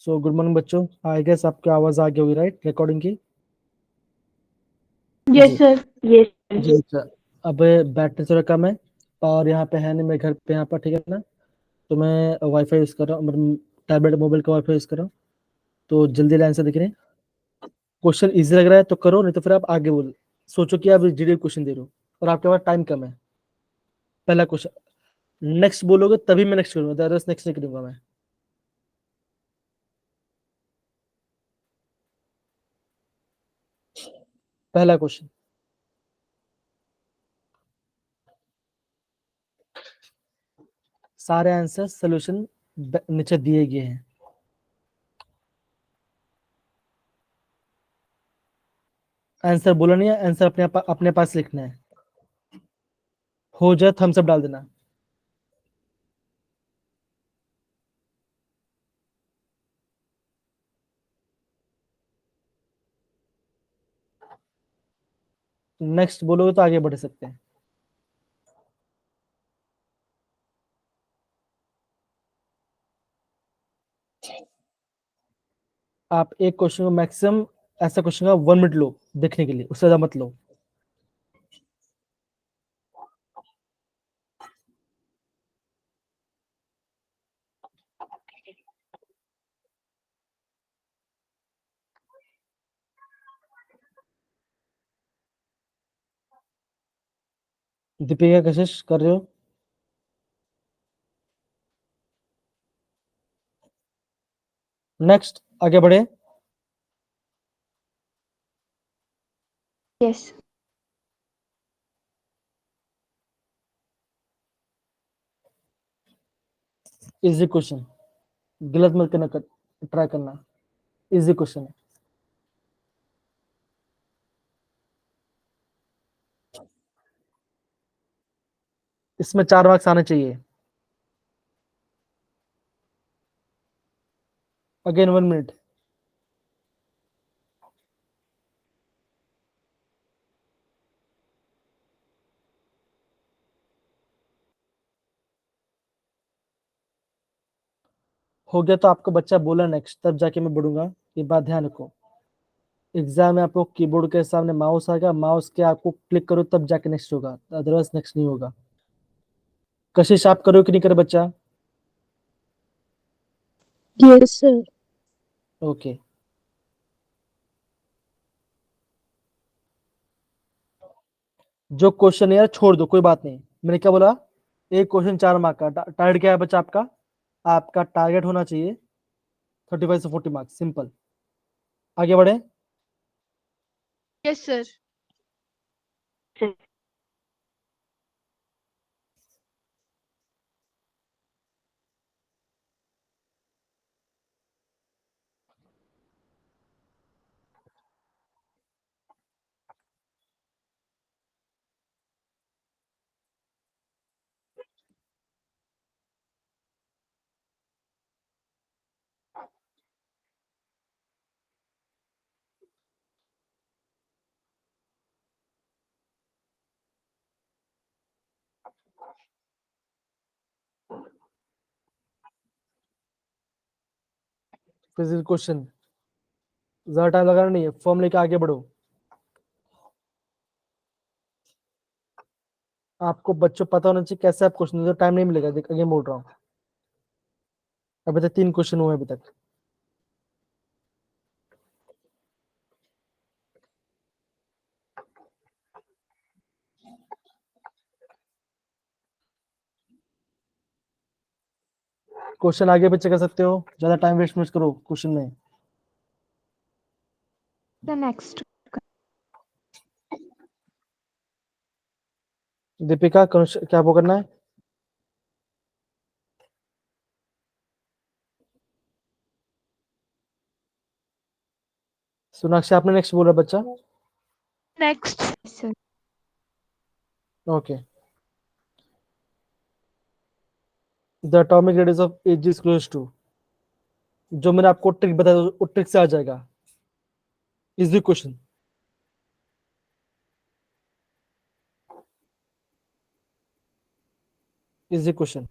So good morning बच्चों, I guess आपकी आवाज आ गई होगी, राइट, रिकॉर्डिंग की। यस जी सर। यस जी अच्छा। अब बैटरी थोड़ा कम है और यहाँ पे है नहीं, मैं घर पे यहाँ पर, ठीक है ना। तो मैं वाईफाई यूज कर रहा हूँ, मतलब टैबलेट मोबाइल का वाईफाई यूज कर रहा हूँ। तो जल्दी आंसर दिख रहे हैं। क्वेश्चन इजी लग रहा है तो करो, नहीं तो फिर आप आगे बोलो। सोचो कि आप जीडी क्वेश्चन दे रहे हो और आपके पास टाइम कम है। पहला क्वेश्चन नेक्स्ट बोलोगे तभी मैं नेक्स्ट करूंगा, अदरवाइज नेक्स्ट नहीं करूंगा मैं। पहला क्वेश्चन, सारे आंसर सोल्यूशन नीचे दिए गए हैं। आंसर बोलो नहीं है, आंसर अपने पास लिखना है। हो जाए थम्स अप डाल देना। नेक्स्ट बोलोगे तो आगे बढ़ सकते हैं। आप एक क्वेश्चन को मैक्सिमम, ऐसा क्वेश्चन का 1 मिनट लो देखने के लिए, उससे ज्यादा मत लो। दीपिका कोशिश कर रहे हो? नेक्स्ट आगे बढ़े। यस। इजी क्वेश्चन, गलत मत करना, ट्राई करना। इजी क्वेश्चन है। इसमें 4 मार्क्स आने चाहिए। Again 1 minute. हो गया तो आपको बच्चा बोला नेक्स्ट, तब जाके मैं बढ़ूंगा। ये बात ध्यान रखो, एग्जाम में आपको कीबोर्ड के सामने माउस आएगा, माउस के आपको क्लिक करो तब जाके नेक्स्ट होगा, अदरवाइज नेक्स्ट नहीं होगा। कशिश आप करो कि नहीं करे बच्चा? Yes sir. ओके। जो क्वेश्चन है यार छोड़ दो, कोई बात नहीं। मैंने क्या बोला? एक क्वेश्चन 4 मार्क का टारगेट क्या है बच्चा आपका? आपका टारगेट होना चाहिए 35 से 40 मार्क्स, सिंपल। आगे बढ़े। Yes sir. फिजिकल क्वेश्चन, ज्यादा टाइम लगाना नहीं है, फॉर्म लेके आगे बढ़ो। आपको बच्चों पता होना चाहिए कैसे आप क्वेश्चन, तो टाइम नहीं मिलेगा, देख आगे बोल रहा हूँ। अभी तक 3 क्वेश्चन हुए अभी तक। क्वेश्चन आगे पीछे कर सकते हो, ज्यादा टाइम वेस्ट मत करो क्वेश्चन में। The next. दीपिका क्या वो करना है? सोनाक्षी आपने नेक्स्ट बोला बच्चा। Next sir. Okay. The atomic radius of H is close to, जो मैंने आपको ट्रिक बताया वो ट्रिक से आ जाएगा। Easy question, easy question.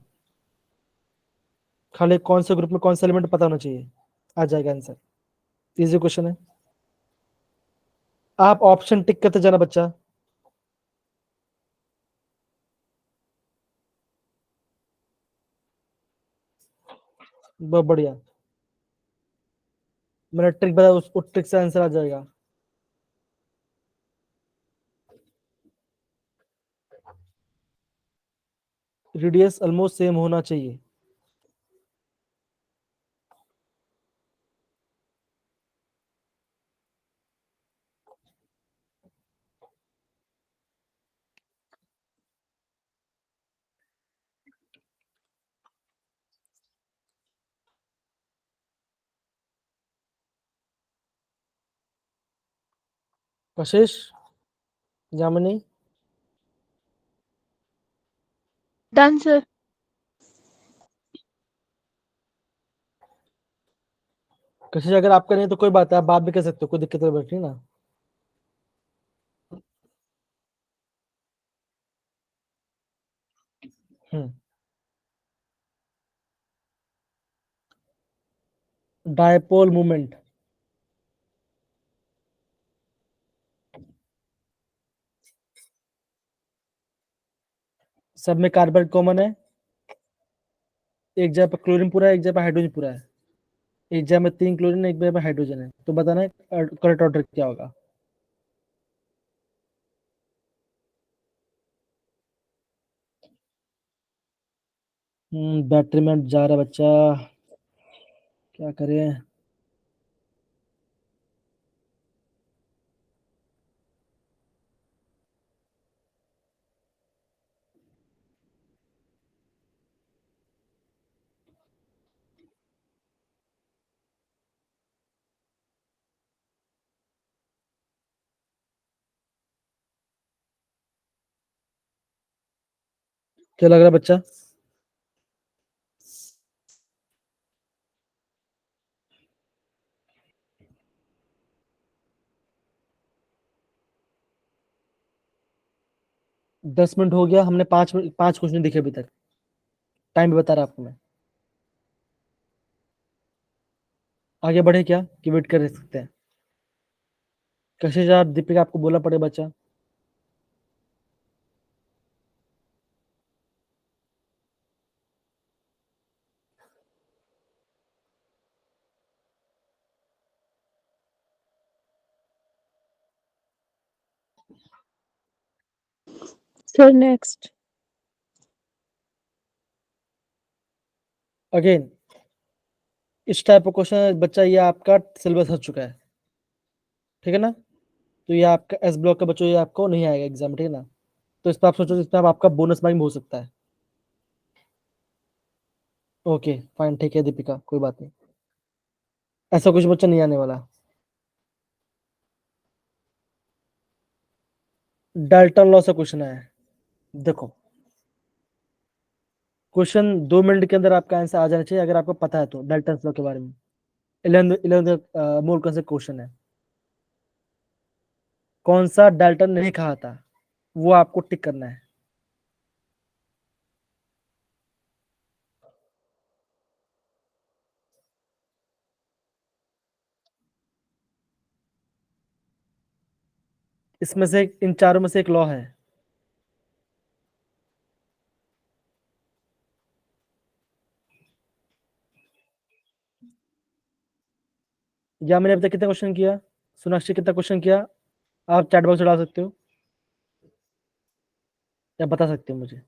खाली कौन से ग्रुप में कौन सा एलिमेंट पता होना चाहिए, आ जाएगा आंसर। इजी क्वेश्चन है। आप ऑप्शन टिक करते जाना बच्चा। बहुत बढ़िया, मैंने ट्रिक बताया, उस ट्रिक से आंसर आ जाएगा। रेडियस ऑलमोस्ट सेम होना चाहिए। कशिश, जामिनी, Done, sir. कशिश अगर आपका नहीं तो कोई बात है, आप बात भी कर सकते हो, कोई दिक्कत नहीं बैठी ना। डायपोल मूवमेंट, सब में कार्बन कॉमन है, एक जगह पर क्लोरीन पूरा है, एक जगह पर हाइड्रोजन पूरा है, एक जगह में 3 क्लोरीन, एक जगह पर हाइड्रोजन है, तो बताना करेक्ट ऑर्डर क्या होगा। बैटरी में जा रहा है बच्चा, क्या करें। क्या लग रहा है बच्चा? दस मिनट हो गया, हमने 5 क्वेश्चन दिखे अभी तक। टाइम भी बता रहा आपको मैं। आगे बढ़े क्या कि वेट कर सकते हैं? कशिश यार, दीपिका आपको बोलना पड़े बच्चा। Sir, next. अगेन इस टाइप का क्वेश्चन बच्चा, ये आपका सिलेबस हट चुका है, ठीक है ना? तो ये आपका एस ब्लॉक का बच्चों, ये आपको नहीं आएगा एग्जाम, ठीक है ना? तो इस पर आप सोचो, इसमें आपका बोनस मार्किंग हो सकता है। ओके फाइन, ठीक है दीपिका, कोई बात नहीं, ऐसा कुछ बच्चा नहीं आने वाला। डाल्टन लॉ से क्वेश्चन है, देखो क्वेश्चन 2 मिनट के अंदर आपका आंसर आ जाना चाहिए, अगर आपको पता है तो डाल्टन लॉ के बारे में। 11th मोल का क्वेश्चन है। कौन सा डाल्टन नहीं कहा था, वो आपको टिक करना है। इसमें से इन चारों में से एक लॉ है। या मैंने अभी तक कितना क्वेश्चन किया? सोनाक्षी कितना क्वेश्चन किया? आप चैट बॉक्स में डाल सकते हो या बता सकते हो मुझे।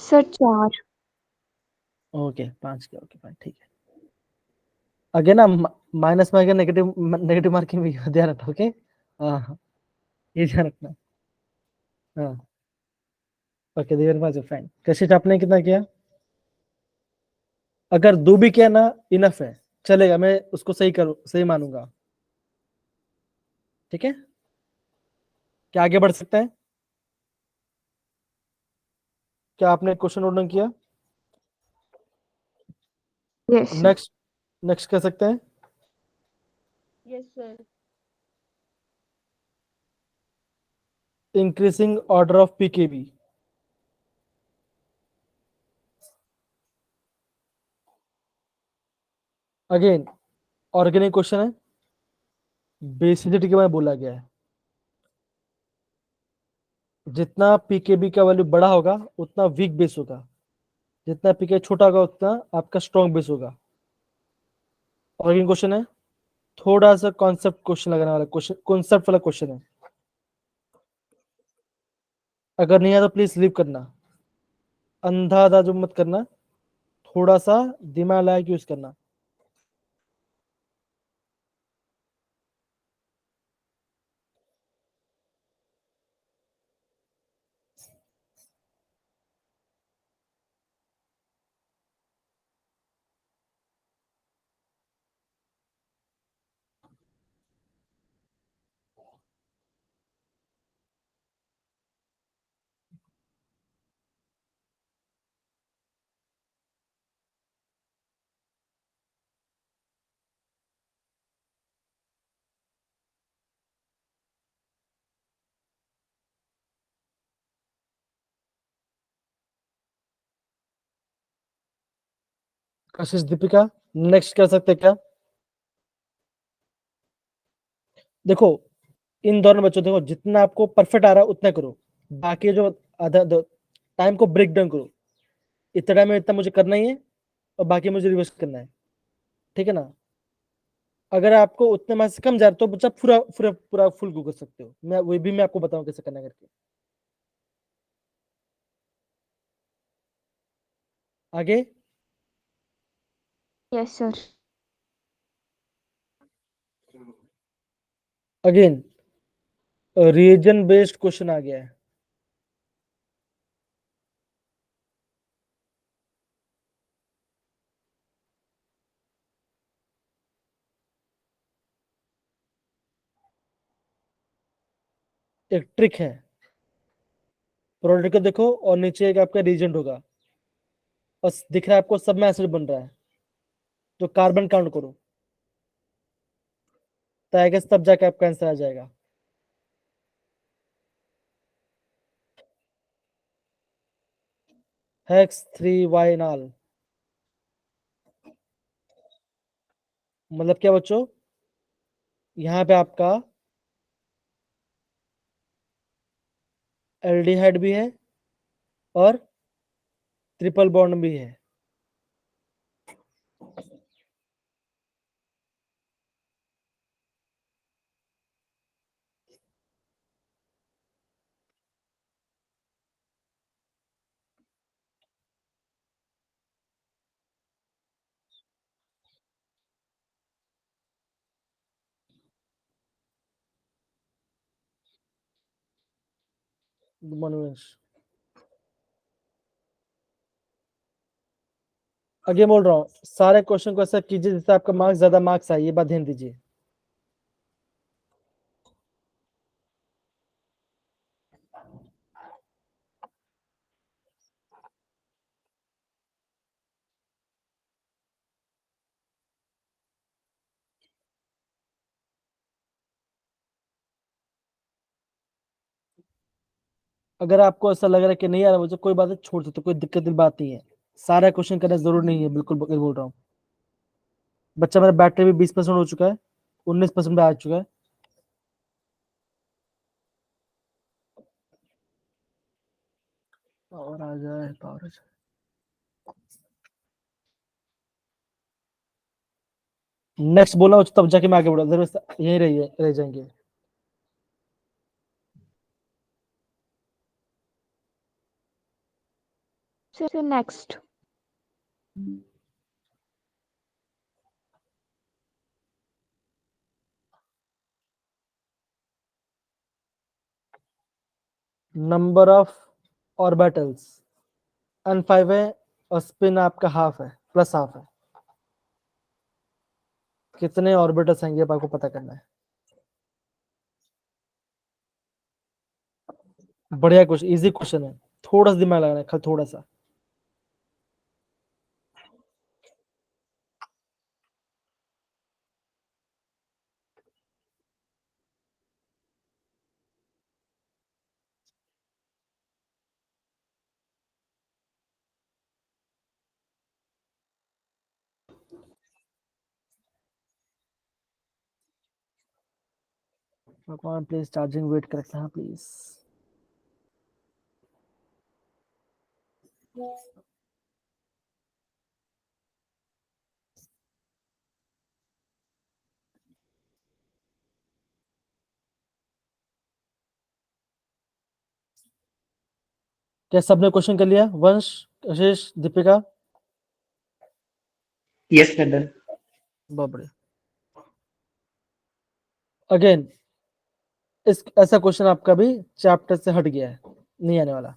Sir, 4. ओके 5 किया, ओके फाइन, ठीक है। अगे ना माइनस में अगर नेगेटिव नेगेटिव मार्किंग भी ध्यान रखना, ओके। हाँ हाँ, ये ध्यान रखना। हाँ ओके, देर पास फाइन। कशिश आपने कितना किया? अगर दो भी किया ना, इनफ है, चलेगा, मैं उसको सही करूँ, सही मानूंगा, ठीक है। क्या आगे बढ़ सकते हैं? क्या आपने क्वेश्चन नोट डाउन किया? Yes, sir. नेक्स्ट, नेक्स्ट कर सकते हैं। Yes, sir. Increasing order of pKb, again organic question है, बेसिसिटी के बारे में बोला गया है। जितना पीकेबी का वैल्यू बड़ा होगा उतना वीक बेस होगा, जितना पीके छोटा होगा उतना आपका स्ट्रॉन्ग बेस होगा। ऑर्गेनिक क्वेश्चन है, थोड़ा सा कॉन्सेप्ट क्वेश्चन लगाने वाला क्वेश्चन, कॉन्सेप्ट वाला क्वेश्चन है। अगर नहीं है तो प्लीज लीव करना, अंधा जो मत करना, थोड़ा सा दिमाग लगा के यूज करना। कशिश दीपिका, नेक्स्ट कर सकते हैं क्या? देखो इन दोनों बच्चों, देखो जितना आपको परफेक्ट आ रहा है उतना करो, बाकी जो आधा टाइम को ब्रेक डाउन करो, इतना टाइम में इतना मुझे करना ही है और बाकी मुझे रिवर्स करना है, ठीक है ना? अगर आपको उतने मार्क्स से कम जा रहा है तो बच्चा पूरा पूरा पूरा फुल गो कर सकते हो, मैं वही भी मैं आपको बताऊं कैसे करना है करके। आगे Yes, sir. Again reason based question आ गया है। एक ट्रिक है, प्रोडक्ट को देखो और नीचे एक आपका रीजन होगा और दिख रहा है आपको सब में एसिड बन रहा है, तो कार्बन काउंट करो, तो आई गेस तब जाके आपका आंसर आ जाएगा। हेक्स 3 वाइनाल मतलब क्या बच्चों, यहाँ पे आपका एल्डिहाइड भी है और ट्रिपल बॉन्ड भी है। Good morning. आगे बोल रहा हूँ, सारे क्वेश्चन को ऐसा कीजिए जिससे आपका मार्क्स ज्यादा मार्क्स आए, ये बात ध्यान दीजिए। अगर आपको ऐसा लग रहा है कि नहीं आ रहा मुझे, कोई बात नहीं, छोड़ सकते, कोई दिक्कत की बात नहीं है, सारा क्वेश्चन करना जरूर नहीं है, बिल्कुल बोल रहा हूँ। बच्चा मेरा बैटरी भी 20% हो चुका है, 19% पे आ चुका है। और आ जाए पावर। नेक्स्ट बोला तब जाके मैं आगे बढ़ा, यही रह जाएंगे। Sir, next. Number of orbitals n5 है और स्पिन आपका हाफ है, प्लस हाफ है, कितने ऑर्बिटल्स आएंगे आपको पता करना है। बढ़िया क्वेश्चन, इजी क्वेश्चन है, थोड़ा सा दिमाग लगाना है, खाली थोड़ा सा। भगवान प्लीज चार्जिंग वेट कर रखना प्लीज। क्या सबने क्वेश्चन कर लिया? Vansh, Ashish, Deepika? Yes sir done. बाबरे। अगेन इस ऐसा क्वेश्चन आपका भी चैप्टर से हट गया है, नहीं आने वाला।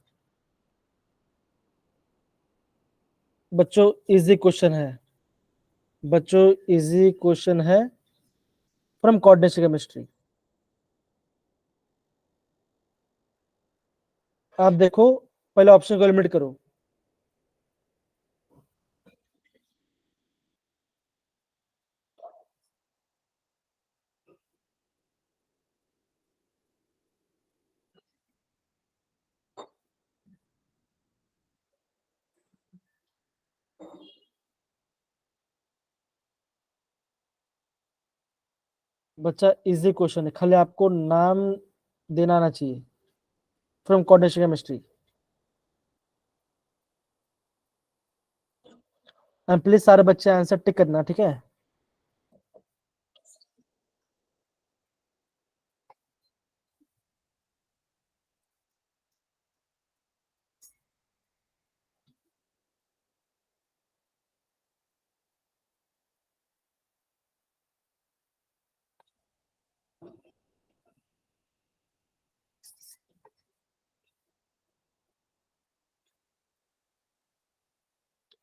बच्चों इजी क्वेश्चन है, बच्चों इजी क्वेश्चन है फ्रॉम कोऑर्डिनेशन केमिस्ट्री। आप देखो, पहले ऑप्शन को एलिमिनेट करो। बच्चा इजी क्वेश्चन है, खाली आपको नाम देना आना चाहिए। From coordination chemistry. And please सारे बच्चे आंसर टिक करना, ठीक है?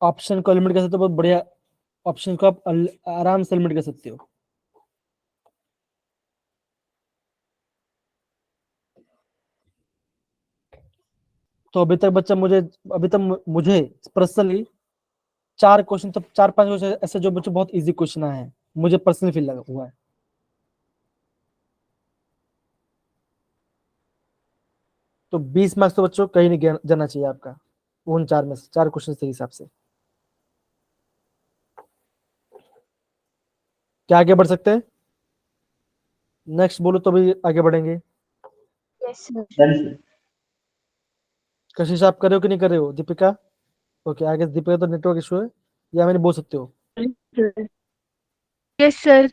ऑप्शन को एलिमिनेट कर सकते हो, बहुत बढ़िया। ऑप्शन को आप आराम से एलिमिनेट कर सकते हो। तो अभी तक बच्चा मुझे पर्सनली 4 क्वेश्चन, तो 4-5 क्वेश्चन ऐसे जो बच्चों बहुत इजी क्वेश्चन आए हैं, मुझे पर्सनली फील लगा हुआ है। तो 20 मार्क्स तो बच्चों कहीं नहीं जाना चाहिए आपका, उन 4 में से 4 क्वेश्चन के हिसाब से। क्या आगे बढ़ सकते हैं? नेक्स्ट बोलो तो भी आगे बढ़ेंगे। Yes, sir. Done sir. कशिश आप कर रहे हो कि नहीं कर रहे हो? दीपिका? ओके, आगे दीपिका तो नेटवर्क इशू है, या मैंने बोल सकते हो? Yes, sir.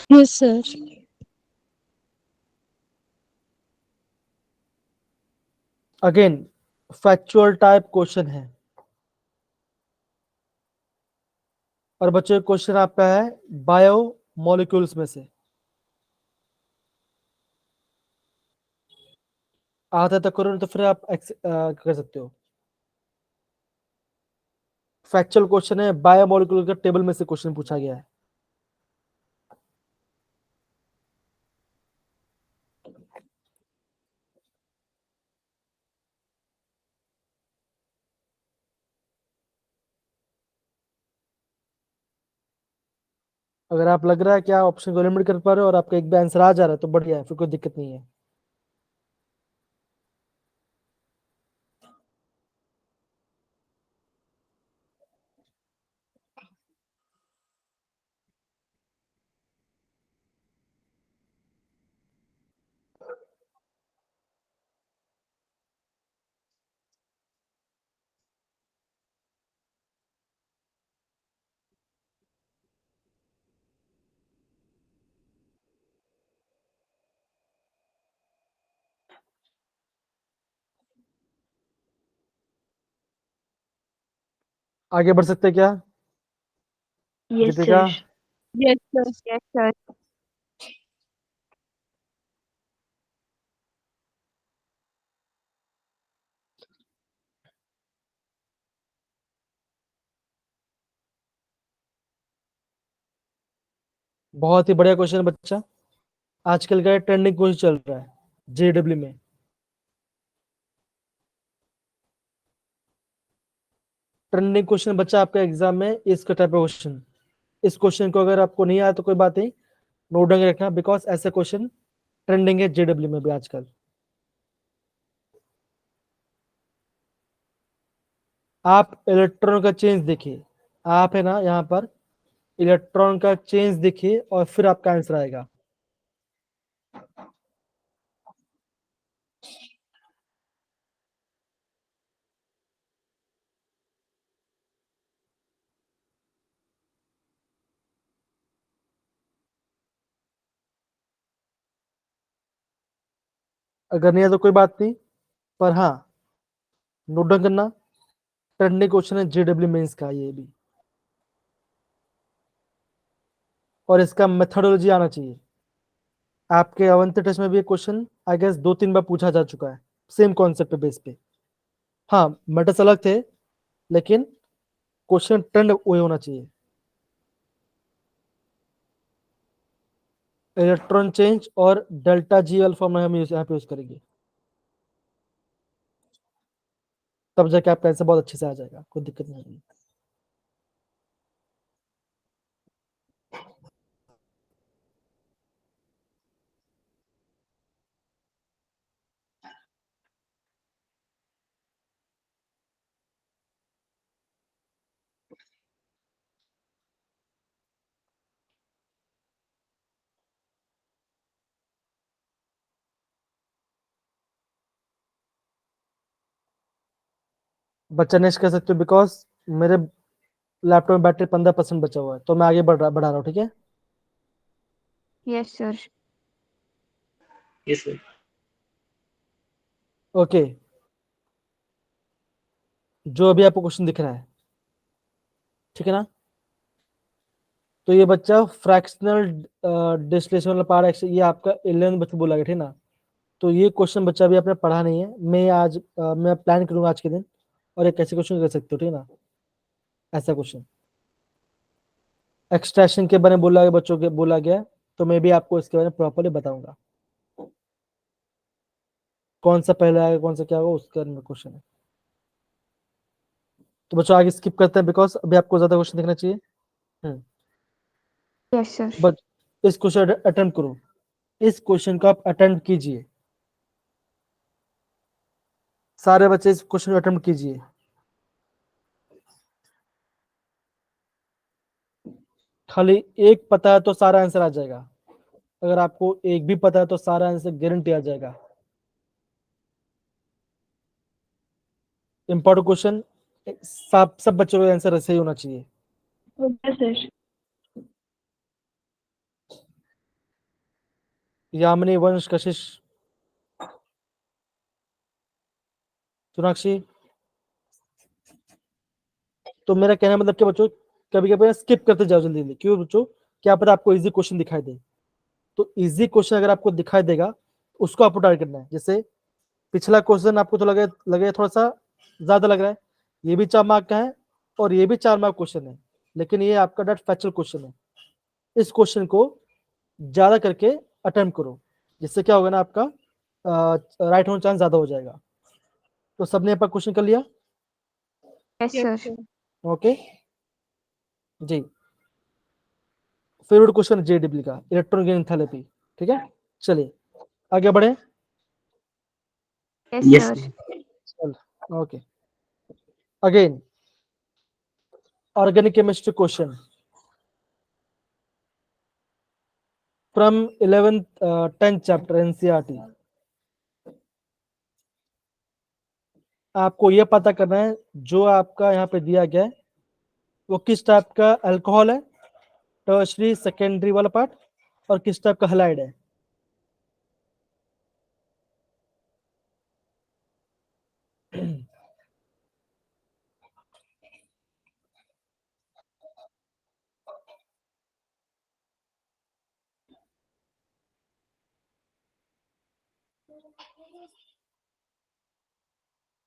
Yes, sir. Again factual type question है, और बच्चों क्वेश्चन आपका है बायो मॉलिक्यूल्स में से। आता तक करो, नहीं तो फिर आप कर सकते हो। फैक्चुअल क्वेश्चन है, बायो मॉलिक्यूल का टेबल में से क्वेश्चन पूछा गया है। अगर आप लग रहा है कि आप ऑप्शन को एलिमिनेट कर पा रहे हो और आपका एक भी आंसर आ जा रहा है तो बढ़िया है, फिर कोई दिक्कत नहीं है। आगे बढ़ सकते हैं क्या? Yes, Deepika? sir. Yes, sir. Yes, sir. बहुत ही बढ़िया क्वेश्चन है बच्चा, आजकल का ट्रेंडिंग क्वेश्चन चल रहा है जेडब्ल्यू में। ट्रेंडिंग क्वेश्चन बच्चा आपका एग्जाम में इसका टाइप ऑफ क्वेश्चन। इस क्वेश्चन को अगर आपको नहीं आया तो कोई बात नहीं, नोट डाउन रखना, बिकॉज ऐसे क्वेश्चन ट्रेंडिंग है जेडब्ल्यू में भी आजकल। आप इलेक्ट्रॉन का चेंज देखिए, आप है ना यहाँ पर इलेक्ट्रॉन का चेंज देखिए और फिर आपका आंसर आएगा। अगर नहीं है तो कोई बात नहीं, पर हाँ नोट डाउन करना, ट्रेंडिंग क्वेश्चन है जेडब्ल्यू मेंस का ये भी, और इसका मेथोडोलॉजी आना चाहिए। आपके अवंती टेस्ट में भी ये क्वेश्चन आई गेस 2-3 बार पूछा जा चुका है सेम कॉन्सेप्ट पे बेस पे। हाँ मेटर्स अलग थे, लेकिन क्वेश्चन ट्रेंड वही होना चाहिए। इलेक्ट्रॉन चेंज और डेल्टा जी वाला फॉर्मूला हम यहाँ पे यूज करेंगे, तब जाके आपका आंसर बहुत अच्छे से आ जाएगा, कोई दिक्कत नहीं होगी। बच्चा नेक्स्ट कर सकते हो, बिकॉज मेरे लैपटॉप में बैटरी 15% बचा हुआ है, तो मैं आगे बढ़ा रहा हूँ, ठीक है। Yes, sir. Yes, sir. Okay, जो अभी आपको क्वेश्चन दिख रहा है, ठीक है ना, तो ये बच्चा फ्रैक्शनल डिस्प्लेसमेंट वाला पार्ट, ये आपका 11 बच्चा बोला गया, ठीक है ना। तो ये क्वेश्चन बच्चा अभी आपने पढ़ा नहीं है, मैं आज मैं प्लान करूंगा आज के दिन, और एक ऐसे क्वेश्चन कर सकते हो, ठीक है ना, ऐसा क्वेश्चन एक्सट्रैक्शन के बारे में बोला गया, बच्चों के बोला गया, तो मैं भी आपको इसके बारे में प्रॉपर्ली बताऊंगा, कौन सा पहले आएगा कौन सा क्या होगा उसके बारे में क्वेश्चन है। तो बच्चों आगे स्किप करते हैं, बिकॉज अभी आपको ज्यादा क्वेश्चन देखना चाहिए। Yes, sir. बट इस क्वेश्चन अटेम्प्ट करो, इस क्वेश्चन को आप अटेम्प्ट कीजिए, सारे बच्चे इस क्वेश्चन को अटेम्प्ट कीजिए। खाली एक पता है तो सारा आंसर आ जाएगा, अगर आपको एक भी पता है तो सारा आंसर गारंटी आ जाएगा। इंपॉर्टेंट क्वेश्चन, सब बच्चों का आंसर सही होना चाहिए। Okay, sir. यामिनी, वंश, कशिश, सोनाक्षी। तो मेरा कहना मतलब कि बच्चों कभी कभी स्किप करते जाओ जल्दी जल्दी, क्यों बच्चों, क्या पता आपको इजी क्वेश्चन दिखाई दे, तो इजी क्वेश्चन अगर आपको दिखाई देगा उसको आपको टारगेट करना है। जैसे पिछला क्वेश्चन आपको तो लगे लगे थोड़ा सा ज्यादा लग रहा है, ये भी 4 मार्क का है और ये भी 4 मार्क क्वेश्चन है, लेकिन ये आपका डायरेक्ट फैक्चुअल क्वेश्चन है। इस क्वेश्चन को ज्यादा करके अटेम्प्ट करो, जिससे क्या होगा ना, आपका राइट होने चांस ज्यादा हो जाएगा। तो सबने आपका क्वेश्चन कर लिया, Yes, sir. ओके जी। फेवरेट क्वेश्चन जेडब्ल्यू का इलेक्ट्रॉन गेन एंथैल्पी, ठीक है। चलिए आगे बढ़े। Yes, Yes, sir. sir. चल okay, again organic chemistry question from 11th 10th chapter NCERT. आपको यह पता करना है जो आपका यहाँ पे दिया गया है वो किस टाइप का अल्कोहल है, टर्शरी सेकेंडरी वाला पार्ट, और किस टाइप का हलाइड है।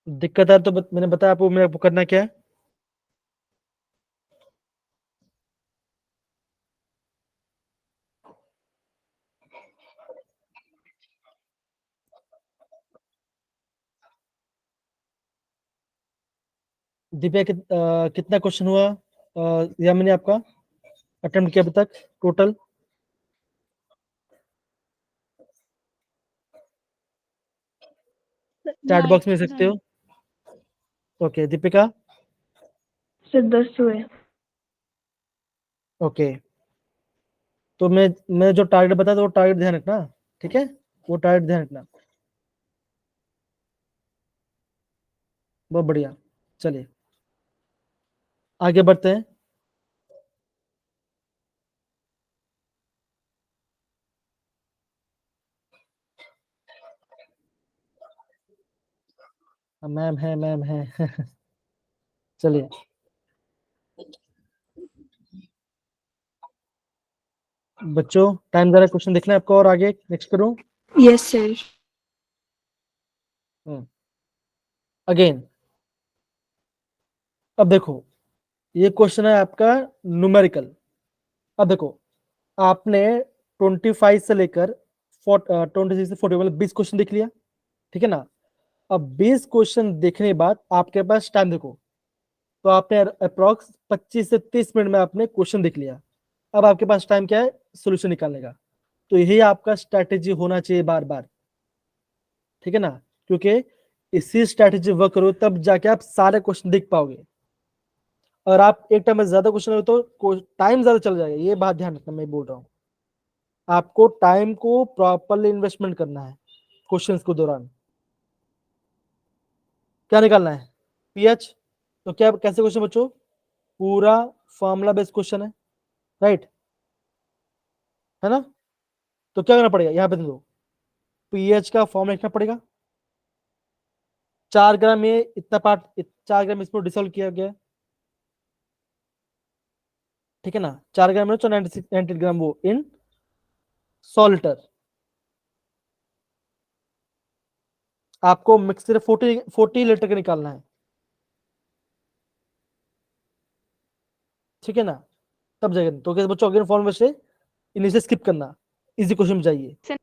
दिक्कत है तो मैंने बताया आपको, मेरे को करना क्या है। दिव्या कितना क्वेश्चन हुआ यामिनी आपका अटेम्प्ट किया अभी तक टोटल? चैट बॉक्स में लिख सकते हो। ओके दीपिका। सर 10 हुए। ओके, तो मैं जो टारगेट बताया तो वो टारगेट ध्यान रखना, ठीक है, वो टारगेट ध्यान रखना। बहुत बढ़िया, चलिए आगे बढ़ते हैं। मैम है चलिए बच्चों, टाइम जरा क्वेश्चन देखना है आपको और आगे नेक्स्ट करूं। Yes, sir. अगेन अब देखो, ये क्वेश्चन है आपका न्यूमेरिकल। अब देखो, आपने 25 से लेकर 26 से 40 मतलब 20 क्वेश्चन देख लिया, ठीक है ना। अब 20 क्वेश्चन देखने के बाद आपके पास टाइम देखो, तो आपने अप्रोक्स 25 से 30 मिनट में आपने क्वेश्चन देख लिया। अब आपके पास टाइम क्या है सोल्यूशन निकालने का। तो यही आपका स्ट्रैटेजी होना चाहिए बार बार, ठीक है ना, क्योंकि इसी स्ट्रैटेजी वर्क करो तब जाके आप सारे क्वेश्चन देख पाओगे। और आप एक टाइम में ज्यादा क्वेश्चन हो तो टाइम ज्यादा चल जाएगा, ये बात ध्यान रखना, मैं बोल रहा हूँ। आपको टाइम को प्रॉपरली इन्वेस्टमेंट करना है क्वेश्चंस के दौरान। क्या निकालना है, पीएच। तो क्या कैसे क्वेश्चन बच्चों, पूरा फॉर्मूला बेस्ड क्वेश्चन है, राइट, है ना। तो क्या करना पड़ेगा, यहाँ पे देखो, पीएच का फॉर्मूला लिखना पड़ेगा। 4 ग्राम में इतना पार्ट, 4 ग्राम इसमें डिसॉल्व किया गया, ठीक है ना। 4 ग्राम में तो 96 ग्राम वो इन सॉल्टर। आपको मिक्सर 40 लीटर का निकालना है, ठीक है ना। तब जाएगा। तो कैसे बच्चों, अगेन फॉर्मूला से इनिशियल स्किप करना, इजी क्वेश्चन चाहिए।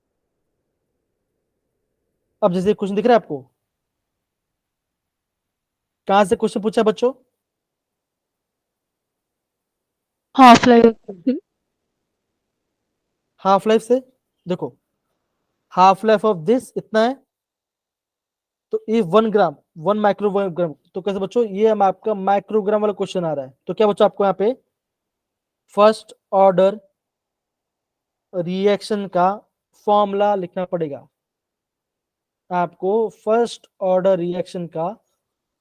अब जैसे क्वेश्चन दिख रहा है आपको, कहां से क्वेश्चन पूछा बच्चों, Half life. हाफ लाइफ से। देखो, हाफ लाइफ ऑफ दिस इतना है, तो ये 1 ग्राम 1 माइक्रोग्राम। तो कैसे बच्चों, ये हम आपका माइक्रोग्राम वाला क्वेश्चन आ रहा है। तो क्या बच्चों, आपको यहाँ पे फर्स्ट ऑर्डर रिएक्शन का फॉर्मूला लिखना पड़ेगा। आपको फर्स्ट ऑर्डर रिएक्शन का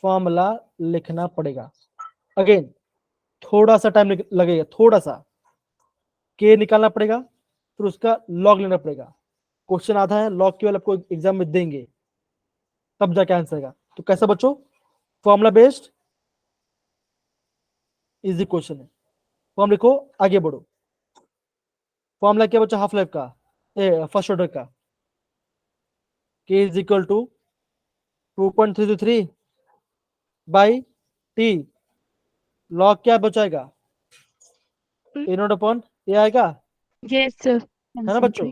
फॉर्मूला लिखना पड़ेगा। अगेन थोड़ा सा टाइम लगेगा, थोड़ा सा के निकालना पड़ेगा, फिर उसका लॉग लेना पड़ेगा। क्वेश्चन आधा है, लॉग केवल आपको एग्जाम में देंगे, तब जाके आंसर आएगा। तो कैसा बच्चों, फॉर्मूला बेस्ड इजी क्वेश्चन है। फॉर्म लिखो, आगे बढ़ो। फॉर्मूला क्या बच्चों, हाफ लाइफ का, फर्स्ट ऑर्डर का, K is equal to 2.323 by T. Log क्या बचाएगा, ए नॉट अपॉन ए आएगा, Yes, sir. है ना बच्चों।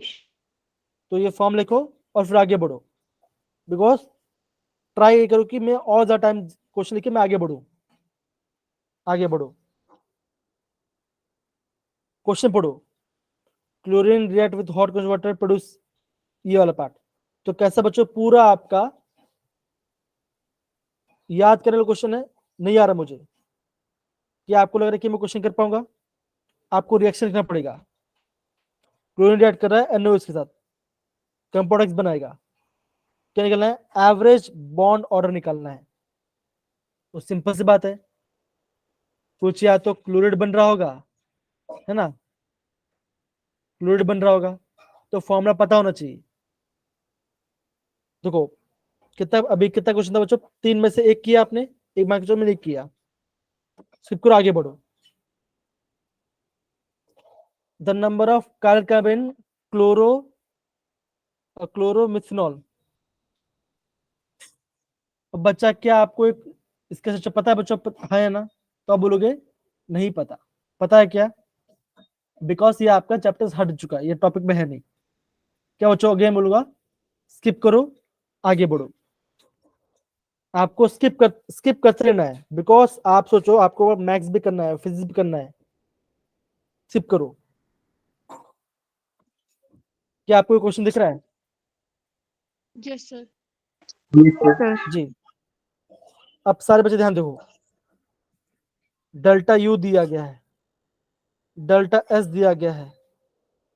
तो ये फॉर्म लिखो और फिर आगे बढ़ो, बिकॉज ट्राई ये करो कि मैं और ज्यादा टाइम क्वेश्चन लिख के मैं आगे बढ़ू। आगे बढ़ो, क्वेश्चन पढ़ो। Chlorine react with hot water produce, ये वाला पार्ट। तो कैसा बच्चों, पूरा आपका याद करने वाला क्वेश्चन है, नहीं आ रहा मुझे, कि आपको लग रहा है कि मैं क्वेश्चन कर पाऊंगा। आपको रिएक्शन लिखना पड़ेगा। क्लोरीन रिएक्ट कर रहा है NaOH के साथ, कंपाउंड X बनाएगा। क्या निकलना है, एवरेज बॉन्ड ऑर्डर निकालना है। तो सिंपल सी बात है, कुछ या तो क्लोराइड बन रहा होगा, है ना, क्लोराइड बन रहा होगा, तो फॉर्मूला पता होना चाहिए। देखो कितना, अभी कितना क्वेश्चन था बच्चों, 3 में से 1 किया आपने, एक माइक्रोस्कोप में 1 किया, स्किप करो, आगे बढ़ो। The number of carbon chloro chloromethanol. अब बच्चा, क्या आपको एक इसका सच्चा पता है बच्चों, है ना, तो आप बोलोगे नहीं पता। पता है क्या, बिकॉज ये आपका चैप्टर हट चुका है, ये टॉपिक में है नहीं। क्या बच्चों, अगेन बोलूंगा, स्किप करो, आगे बढ़ो। आपको स्किप करते रहना है, बिकॉज आप सोचो आपको मैथ्स भी करना है, फिजिक्स भी करना है। स्किप करो। क्या आपको क्वेश्चन दिख रहा है, Yes, sir. जी। अब सारे बच्चे ध्यान देखो, डेल्टा यू दिया गया है, डेल्टा एस दिया गया है,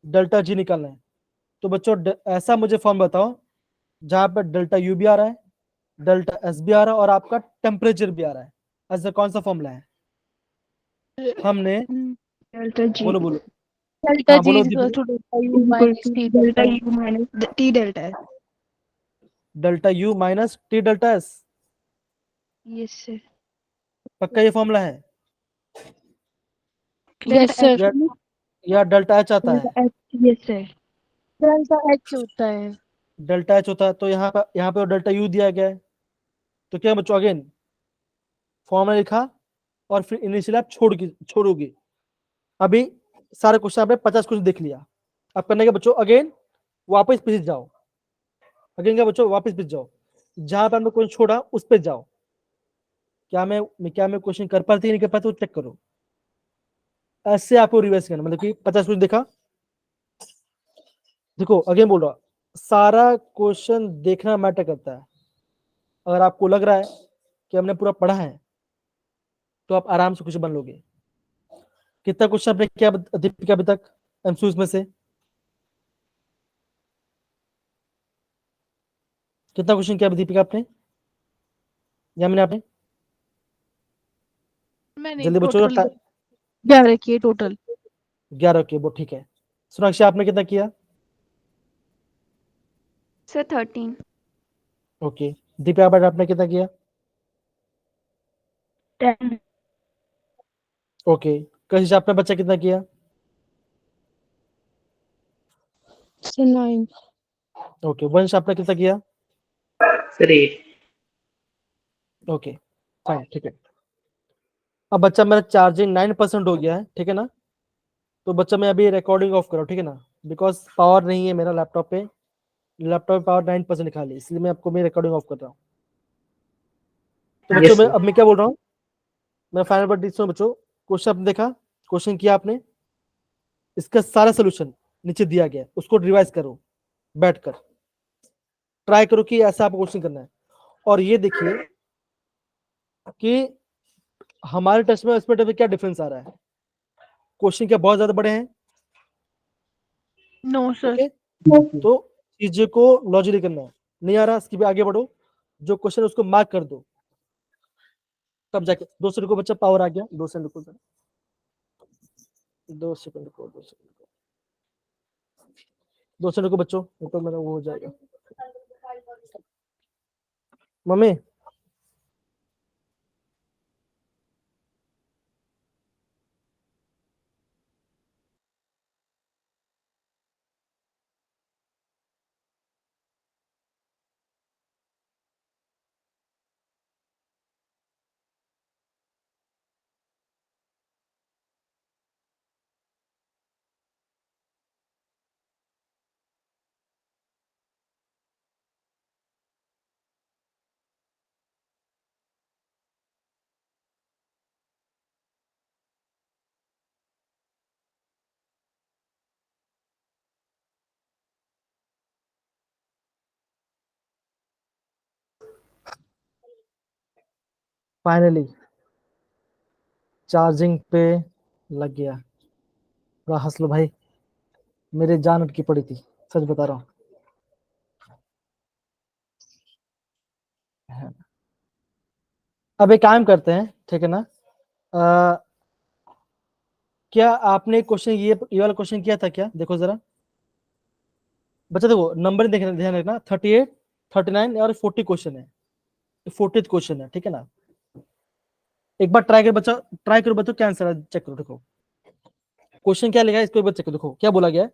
डेल्टा जी निकालना है। तो बच्चों ऐसा मुझे फॉर्म बताओ जहां पर डेल्टा यू भी आ रहा है, डेल्टा एस भी आ रहा है, और आपका टेम्परेचर भी आ रहा है। ऐसा कौन सा फॉर्मूला है, हमने, Delta G. बोलो बोलो, Delta हाँ G बोलो is equal Deepak. to delta U minus T delta U minus T delta S. Delta U minus T delta S, Yes, sir. पक्का ये फॉर्मूला है Yes, sir. या डेल्टा एच आता है? Yes, sir. डेल्टा H होता है। Delta H होता है, तो यहाँ पे डेल्टा यू दिया गया है। तो क्या बच्चों, अगेन फॉर्मूला लिखा और फिर इनिशियल आप छोड़ोगे। अभी सारे क्वेश्चन आपने 50 क्वेश्चन देख लिया। अब करने के बच्चों अगेन वापस पीछे जाओ। अगेन क्या बच्चों, वापस पीछे जाओ, जहां पर हमने क्वेश्चन छोड़ा उस पे जाओ। क्या मैं क्वेश्चन कर पाती नहीं कर पाती, चेक करो। ऐसे आपको रिवर्स करना, मतलब कि 50 क्वेश्चन देखा, देखो अगेन बोल रहा, सारा क्वेश्चन देखना मैटर करता है। अगर आपको लग रहा है कि हमने पूरा पढ़ा है तो आप आराम से कुछ बन लोगे। कितना क्वेश्चन आपने क्या दीपिका अभी तक एमसीक्यूज में से? कितना क्वेश्चन किया दीपिका आपने या मैंने आपने? मैंने जल्दी बच्चों, टोटल 11 किए टोटल। 11 के वो ठीक है। सोनाक्षी आपने कितना किया? सर 13। ओके। दीपिका बट आपने कितना किया? 10। ओके। कशिश आपने बच्चा कितना किया? सर 9। ओके। वंश आपने कितना किया? सर 8। ओके फाइन, ठीक है। अब बच्चा मेरा चार्जिंग 9% हो गया है, ठीक है ना? तो बच्चा मैं अभी रिकॉर्डिंग ऑफ करो, ठीक है ना? बिकॉज पावर नहीं है मेरा लैपटॉप पे। लैपटॉप पे पावर 9% लिखा ली, इसलिए मैं आपको मैं रिकॉर्डिंग ऑफ कर रहा हूँ। तो बच्चों Yes, मैं sir. अब मैं क्या बोल रहा हूँ, मैं फाइनल वर्ड देता हूँ बच्चों। क्वेश्चन आपने देखा, क्वेश्चन किया आपने, इसका सारा सोल्यूशन नीचे दिया गया है, उसको रिवाइज करो बैठकर। ट्राई करो कि ऐसा आपको क्वेश्चन करना है। और ये देखिए कि हमारे टेस्ट में इसमें क्या डिफरेंस आ रहा है। क्वेश्चन क्या बहुत ज्यादा बड़े हैं? No sir. ओके, तो चीजों को लॉजिकली करना है। नहीं आ रहा, इसकी भी आगे बढ़ो, जो क्वेश्चन है उसको मार्क कर दो, तब जाके 2 सेकंड को बच्चा पावर आ गया। 2 सेकंड को, 2 सेकंड को, 2 सेकंड को, 2 सेकंड को बच्चों, तो मेरा वो हो जाएगा। मम्मी फाइनली चार्जिंग पे लग गया। पूरा हंस लो भाई, मेरी जान अटकी पड़ी थी, सच बता रहा हूँ। अब एक काम करते हैं, ठीक है ना? क्या आपने क्वेश्चन ये वाला क्वेश्चन किया था क्या? देखो जरा बच्चा, देखो नंबर देखना, ध्यान रखना। 38, 39 और 40 क्वेश्चन है, 40th क्वेश्चन है, ठीक है ना? एक बार ट्राई कर बच्चा, ट्राई करो बच्चों, क्या आंसर है चेक करो। देखो क्वेश्चन क्या लिखा है, इसको एक बार चेक करो। देखो क्या बोला गया है,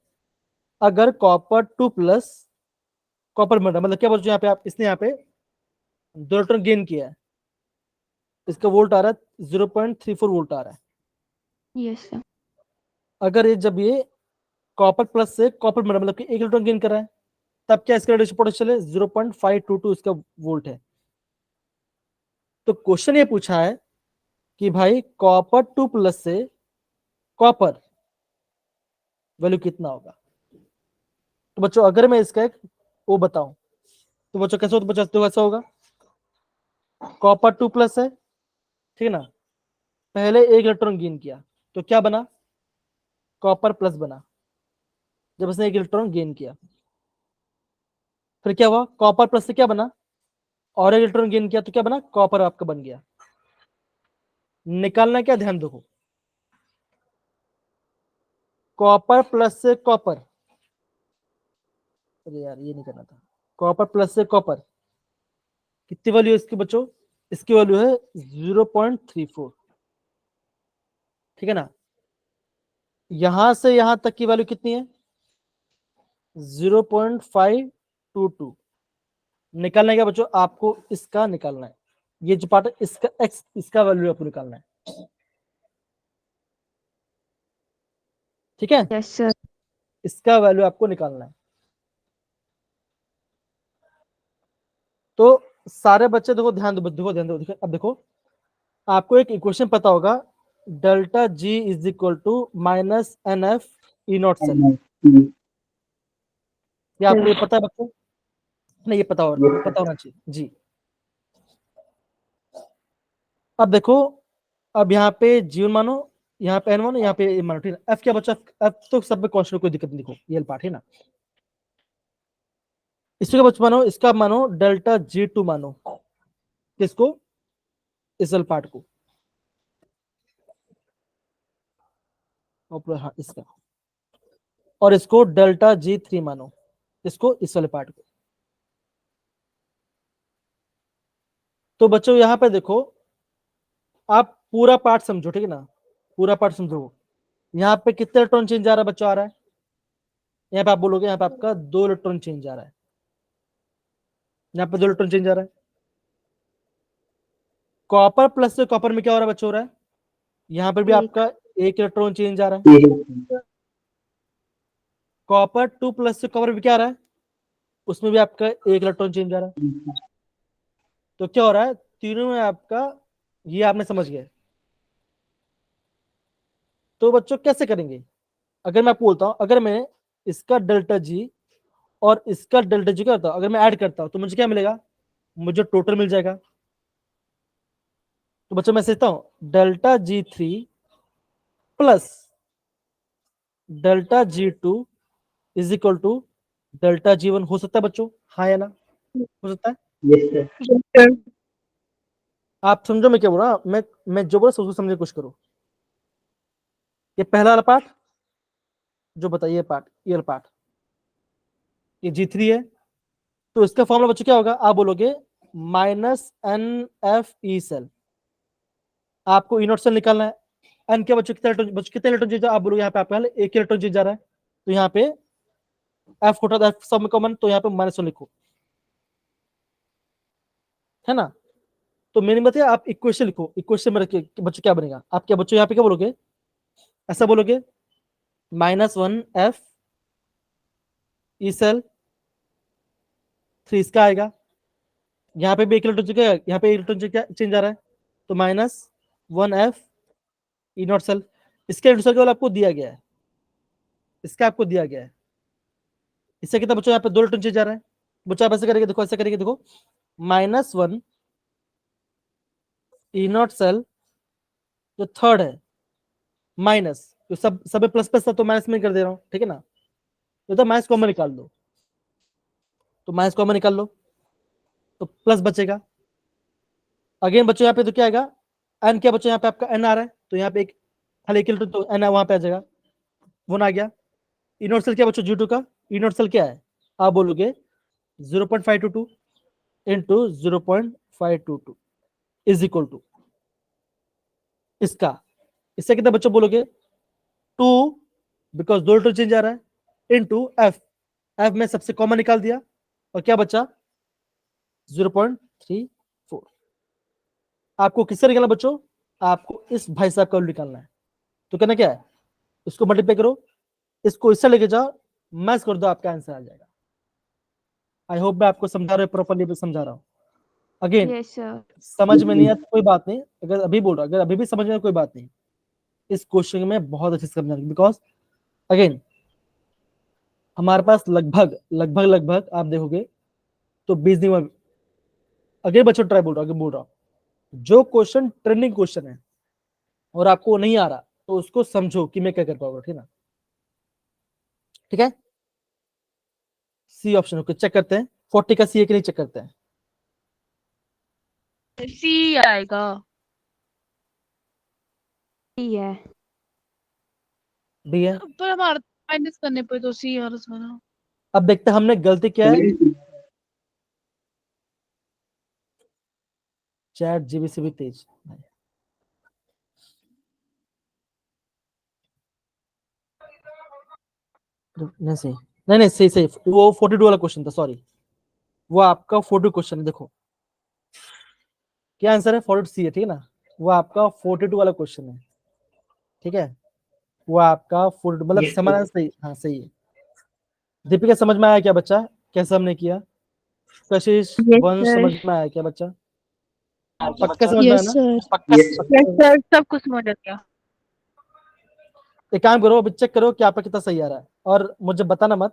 अगर कॉपर 2+ कॉपर मतलब क्या बोलते हैं यहाँ पे आप, इसने यहाँ पे 2 इलेक्ट्रॉन गेन किया है, इसका वोल्ट आ रहा है 0.34 वोल्ट आ रहा है। Yes sir. अगर ये जब ये कॉपर प्लस से कॉपर मतलब कि 1 इलेक्ट्रॉन गेन कर रहा है, तब क्या इसका रेडिएशन पोटेंशियल है? 0.522 इसका वोल्ट है। तो क्वेश्चन ये पूछा है कि भाई कॉपर 2+ से कॉपर वैल्यू कितना होगा। तो बच्चों अगर मैं इसका एक वो बताऊं तो बच्चों कैसे होता, बच्चों तो ऐसा होगा, कॉपर 2+ है, ठीक है ना? पहले 1 इलेक्ट्रॉन गेन किया तो क्या बना? कॉपर प्लस बना, जब इसने 1 इलेक्ट्रॉन गेन किया। फिर क्या हुआ, कॉपर प्लस से क्या बना? और 1 इलेक्ट्रॉन गेन किया तो क्या बना? कॉपर आपका बन गया। निकालना क्या, ध्यान देखो, कॉपर प्लस से कॉपर, अरे यार ये नहीं करना था, कॉपर प्लस से कॉपर कितनी वैल्यू है इसकी बच्चों? इसकी वैल्यू है 0.34, ठीक है ना। यहां से यहां तक की वैल्यू कितनी है? 0.522। निकालने का बच्चों आपको इसका निकालना है, ये जो पार्ट है इसका x, इसका वैल्यू आपको निकालना है, ठीक है। Yes sir. इसका वैल्यू आपको निकालना है। तो सारे बच्चे देखो, ध्यान दो, देखो ध्यान दो, देखो अब देखो, आपको एक इक्वेशन पता होगा, delta G is equal to minus n F E naught cell. ये आपको ये पता है बच्चों? नहीं, ये पता होना चाहिए जी। अब देखो, अब यहाँ पे जीवन मानो, यहाँ पे एन मानो, यहाँ पे ए मानो, ठीक है। एफ क्या बच्चा? एफ तो सब में कॉन्स्टेंट, कोई दिक्कत नहीं, देखो ये पार्ट है ना। इसका बच्चा मानो, इसका मानो डेल्टा जी टू मानो, किसको? इस वाले पार्ट को, और हाँ इसका, और इसको डेल्टा जी थ्री मानो, इसको इस वाले पार्ट को। तो बच्चों यहाँ पे देखो, आप पूरा पार्ट समझो, ठीक है ना, पूरा पार्ट समझो। यहाँ पे कितने इलेक्ट्रॉन चेंज आ रहा है बच्चों? आ रहा है, यहाँ पे आप बोलोगे, यहाँ पे आपका 2 इलेक्ट्रॉन चेंज आ रहा है, यहाँ पे 2 इलेक्ट्रॉन चेंज आ रहा है। कॉपर प्लस से कॉपर में क्या हो रहा है बच्चों? हो रहा है, यहाँ पर भी आपका 1 इलेक्ट्रॉन चेंज आ रहा है। कॉपर 2 प्लस से कॉपर भी क्या आ रहा है, उसमें भी आपका 1 इलेक्ट्रॉन चेंज आ रहा है। तो क्या हो रहा है, तीनों में आपका, ये आपने समझ गए। तो बच्चों कैसे करेंगे? अगर मैं आपको बोलता हूं, अगर मैं इसका डेल्टा जी और इसका डेल्टा जी करता हूं, अगर मैं ऐड करता हूं तो मुझे क्या मिलेगा? मुझे टोटल मिल जाएगा। तो बच्चों मैं सोचता हूं delta G three plus delta G two is equal to delta G one. हो सकता है बच्चों, हाँ या ना? हो सकता है। Yes, sir. आप समझो मैं क्या बोल रहा हूं, मैं जो बोला उसको समझने की कोशिश करो। ये पहला वाला पार्ट जो बताइए, पार्ट ये वाला पार्ट, ये जी थ्री है। तो इसका फॉर्मूला बच्चों क्या होगा? आप बोलोगे minus n F E cell, आपको ई नॉट सेल निकालना है। एन के बच्चों कितने इलेक्ट्रॉन चेंज? आप बोलोगे यहाँ पे आपका एक इलेक्ट्रॉन चेंज जा रहा है, तो यहाँ पे एफ उठा था, सब में कॉमन, तो यहाँ पे माइनस वन लिखो, है ना। तो मैंने बताया आप इक्वेशन लिखो, इक्वेशन में रखिए बच्चों क्या बनेगा। आप क्या बच्चों यहाँ पे क्या बोलोगे? ऐसा बोलोगे minus one F E cell three, इसका आएगा। यहाँ पे भी एक इलेक्ट्रॉन चेंज, यहाँ पे इलेक्ट्रॉन चेंज आ रहा है, तो minus one F E naught cell. इसके इलेक्ट्रॉन केवल आपको दिया गया है, इसका आपको दिया गया है। इससे कितना बच्चों? यहाँ पे 2 इलेक्ट्रॉन चेंज आ रहा है। बच्चों आप ऐसे करेंगे, देखो ऐसे करेंगे, देखो minus one E naught cell जो थर्ड है, माइनस, तो सब प्लस प्लस था, तो माइनस में कर दे रहा हूँ, ठीक है ना। तो माइनस कॉमन निकाल दो, तो माइनस कॉमन निकाल लो, तो प्लस बचेगा। अगेन बच्चों यहाँ पे तो क्या आएगा? एन क्या बच्चों? यहाँ पे आपका एन आ रहा है, तो यहाँ पे एक खाली एक इलेक्ट्रॉन, तो एन वहां पे आ जाएगा, वन आ गया। इनोट सेल क्या बच्चों? जी टू का इनोट सेल क्या है? आप बोलोगे 0.522 इंटू 0.522 इज इक्वल टू इसका, इससे कितना बच्चों बोलोगे? 2, बिकॉज 2 इलेक्ट्रॉन चेंज आ रहा है, इंटू एफ, एफ में सबसे कॉमन निकाल दिया, और क्या बचा? 0.34। आपको किससे निकालना बच्चों? आपको इस भाई साहब का निकालना है। तो कहना क्या है, इसको मल्टीप्लाई करो, इसको इससे लेके जाओ, मैच कर दो, आपका आंसर आ जाएगा। आई होप मैं आपको समझा रहा हूँ, प्रॉपरली समझा रहा हूँ। Again yes sir. समझ में नहीं आता कोई बात नहीं, अगर अभी बोल रहा, अगर अभी भी समझ में कोई बात नहीं, इस क्वेश्चन में बहुत अच्छे से समझना, बिकॉज अगेन हमारे पास लगभग लगभग लगभग आप देखोगे तो 20 दिन में, अगेन बच्चों ट्राई बोल रहा हूँ, बोल रहा हूँ, जो क्वेश्चन ट्रेंडिंग क्वेश्चन है और आपको नहीं आ रहा, तो उसको समझो कि मैं क्या कर पाऊंगा, ठीक है ना। ठीक है, सी ऑप्शन को चेक करते हैं, 40 का सी है कि नहीं, चेक करते हैं। सी आएगा। सी है। डी है। पर हमारा माइनस करने पे तो सी और सारा। अब देखते हैं हमने गलती क्या है। चैट जीबी से भी तेज। नहीं सही, नहीं सही सही, वो 42 वाला क्वेश्चन था, सॉरी, वो आपका 42 क्वेश्चन है। देखो क्या आंसर है, 42 सी है, ठीक है ना, वो आपका 42 वाला क्वेश्चन है, ठीक है, वो आपका 42 मतलब Yes, समाधान सही, हाँ सही है। दीपिका समझ में आया क्या बच्चा, कैसे हमने किया? कशिश Yes, वंश sir. समझ में आया क्या बच्चा? पक्का समझ में आया Yes, ना? sir. yes, sir. Yes, sir. सब कुछ समझ आ गया। एक काम करो, अभी चेक करो कि आपका कितना सही आ रहा है, और मुझे बताना मत,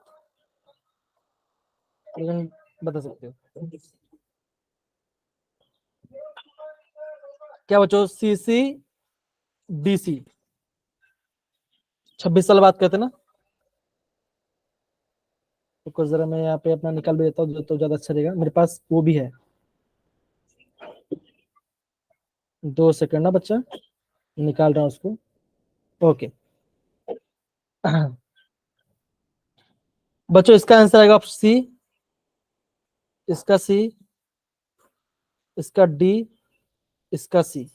लेकिन बता सकते हो क्या बच्चों? सीसी डीसी 26 साल बात करते ना, तो कुछ जरा मैं यहाँ पे अपना निकाल भी देता हूँ तो ज्यादा अच्छा रहेगा, मेरे पास वो भी है। 2 सेकंड ना बच्चा, निकाल रहा हूँ उसको। ओके बच्चों इसका आंसर आएगा सी, इसका सी, इसका डी, इसका सी।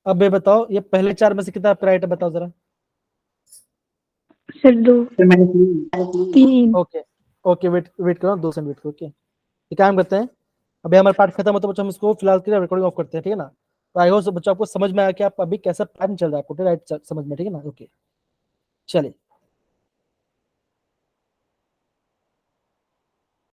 अब ये बताओ, ये पहले 4 में से कितना राइट है, बताओ जरा। सर 2 Sir, मैंने तीन। 3 ओके ओके, वेट वेट करो, 2 सेकंड वेट करो। ओके, ये काम करते हैं, अभी हमारा पार्ट खत्म होता है बच्चों, हम इसको फिलहाल के लिए रिकॉर्डिंग ऑफ करते हैं, ठीक है ना। तो आई होप बच्चों आपको समझ में आया कि आप अभी कैसा प्लान चल रहा है आपको, राइट समझ में, ठीक है ना। ओके चलिए।